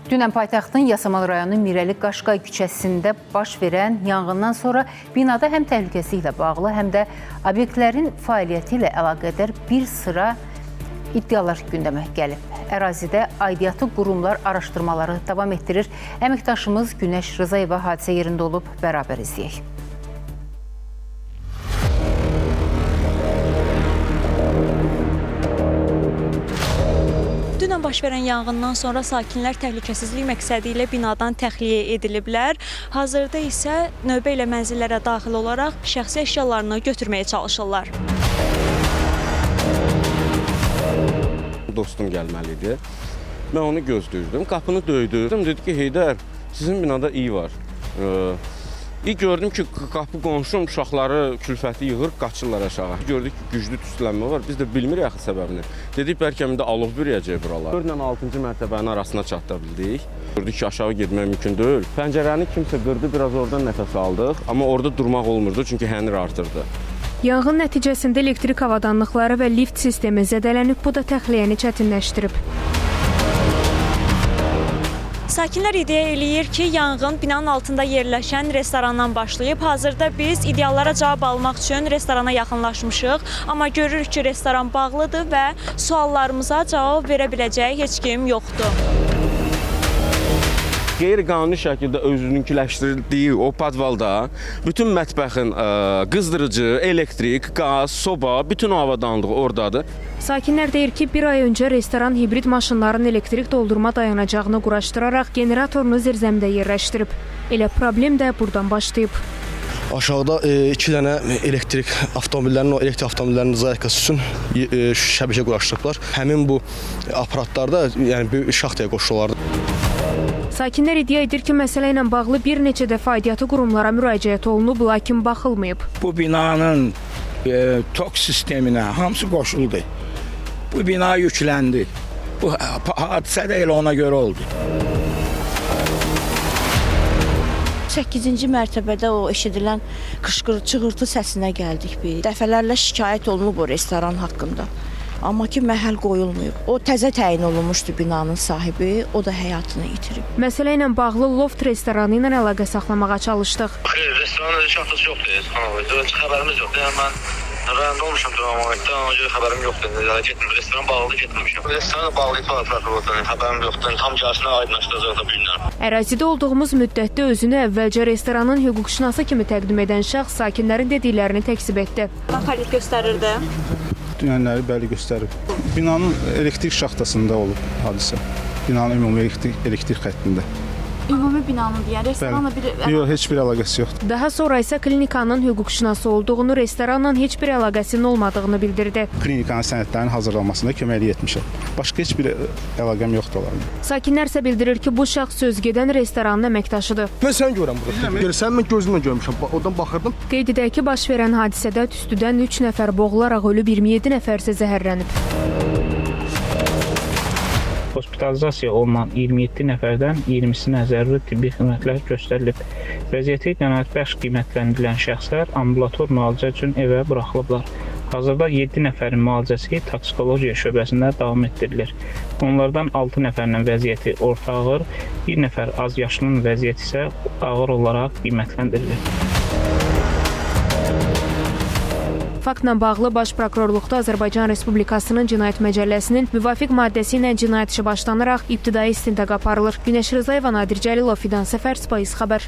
Dünən paytaxtın Yasamal rayonu Mirəli Qaşqay küçəsində baş verən yanğından sonra binada həm təhlükəsizliklə bağlı, həm də obyektlərin fəaliyyəti ilə əlaqədar bir sıra iddialar gündəmə gəlib. Ərazidə aidiyyatı qurumlar araşdırmaları davam etdirir. Əməkdaşımız Günəş Rızayeva hadisə yerində olub, bərabər izləyək. Dünən baş verən yanğından sonra sakinlər təhlükəsizlik məqsədi ilə binadan təxliyə ediliblər. Hazırda isə növbə ilə mənzillərə daxil olaraq şəxsi əşyalarını götürməyə çalışırlar. Dostum gəlməli idi. Mən onu gözləyirdim. Qapını döydüm. Dedi ki, Heydər, sizin binada iyi var. İlk gördüm ki, qapı qonşum uşaqları külfəti yığır, qaçırlar aşağı. Gördük ki, güclü tüstülənmə var. Biz də bilmirik axı səbəbini. Dedik, bəlkə də alov bürüyəcək buralar. 4 ilə 6-cı mərtəbənin arasına çatda bildik. Gördük ki, aşağı getmək mümkün deyil. Pəncərəni kimsə qırdı, biraz oradan nəfəs aldıq. Amma orada durmaq olmurdu, çünki hənir artırdı. Yanğın nəticəsində elektrik avadanlıqları və lift sistemi zədələnib, bu da təxliyəni çətinləşdirib. Sakinlər iddia eləyir ki, yanğın binanın altında yerləşən restorandan başlayıb. Hazırda biz iddialara cavab almaq üçün restorana yaxınlaşmışıq. Amma görürük ki, restoran bağlıdır və suallarımıza cavab verə biləcək heç kim yoxdur. Qeyri-qanuni şəkildə özününkiləşdirildiyi o podvalda bütün mətbəxin qızdırıcı, elektrik, qaz, soba, bütün o avadanlığı oradadır. Sakinlər deyir ki, bir ay öncə restoran hibrid maşınların elektrik doldurma dayanacağını quraşdıraraq generatorunu zirzəmidə yerləşdirib. Elə problem də buradan başlayıb. Aşağıda 2 dənə elektrik avtomobillərinin zayatkası üçün şəbəkə quraşdırıblar. Həmin bu aparatlarda bir şaxtaya qoşulurlar. Sakinlər iddia edir ki, məsələ ilə bağlı bir neçə dəfə aidiyyatı qurumlara müraciət olunub, lakin baxılmayıb. Bu binanın tok sisteminə hamısı qoşuldu. Bu bina yükləndi. Bu hadisə də elə ona görə oldu. 8-ci mərtəbədə o eşidilən qışqırıq-çığırtı səsinə gəldik biz. Dəfələrlə şikayət olunub o restoran haqqında. Amma ki, məhəl qoyulmayıb. O təzə təyin olunmuşdu binanın sahibi, o da həyatını itirib. Məsələ ilə bağlı Loft restoranı ilə əlaqə saxlamağa çalışdıq. Xeyr, restoranın şaxtası yoxdur. Heç xəbərimiz yoxdur. Yəni mən rayonda olmuşam durmamakda, ona görə xəbərim yoxdur. Getmirəm. Restoran bağlı getməmişəm. Restoran bağlı ifadələr xəbərim yoxdur. Tam gəlsinə aydınlaşdıracaq da bilmirəm. Ərazidə olduğumuz müddətdə özünü əvvəlcə restoranın hüquqşünası kimi təqdim edən şəxs sakinlərin dediklərini təkzib etdi. Fəaliyyət göstərirdi. Dünənləri bəli göstərib. Binanın elektrik şaxtasında olub hadisə. Binanın ümumi elektrik xəttində. Ümumi binanın deyən restoranla bir... Yox, heç bir əlaqəsi yoxdur. Daha sonra isə klinikanın hüquqşünası olduğunu, restoranla heç bir əlaqəsinin olmadığını bildirdi. Klinikanın sənədlərinin hazırlanmasında köməklik etmişəm. Başqa heç bir əlaqəm yoxdur onlarla. Sakinlər isə bildirir ki, bu şəxs sözgedən restoranın əməkdaşıdır. Mən səni görəm burada. Görsən, mən gözümlə görmüşəm. Oradan baxırdım. Qeyd edək ki, baş verən hadisədə tüstüdən 3 nəfər boğularaq ölüb, 27 nəfər isə zəhərlənib. Hospitalizasiya olunan 27 nəfərdən 20-sinə zəruri tibbi xidmətlər göstərilib. Vəziyyəti qənaətbəxş qiymətləndirilən şəxslər ambulator müalicə üçün evə buraxılıblar. Hazırda 7 nəfərin müalicəsi toksikologiya şöbəsində davam etdirilir. Onlardan 6 nəfərinin vəziyyəti orta ağır, 1 nəfər az yaşlının vəziyyəti isə ağır olaraq qiymətləndirilir. Faktla bağlı Baş Prokurorluqda Azərbaycan Respublikasının Cinayət Məcəlləsinin müvafiq maddəsi ilə cinayət işi başlanaraq ibtidai istintaqa aparılır. Günəş Rızayeva, Nadir Cəlilov, Fidan Səfər, Spice xəbər.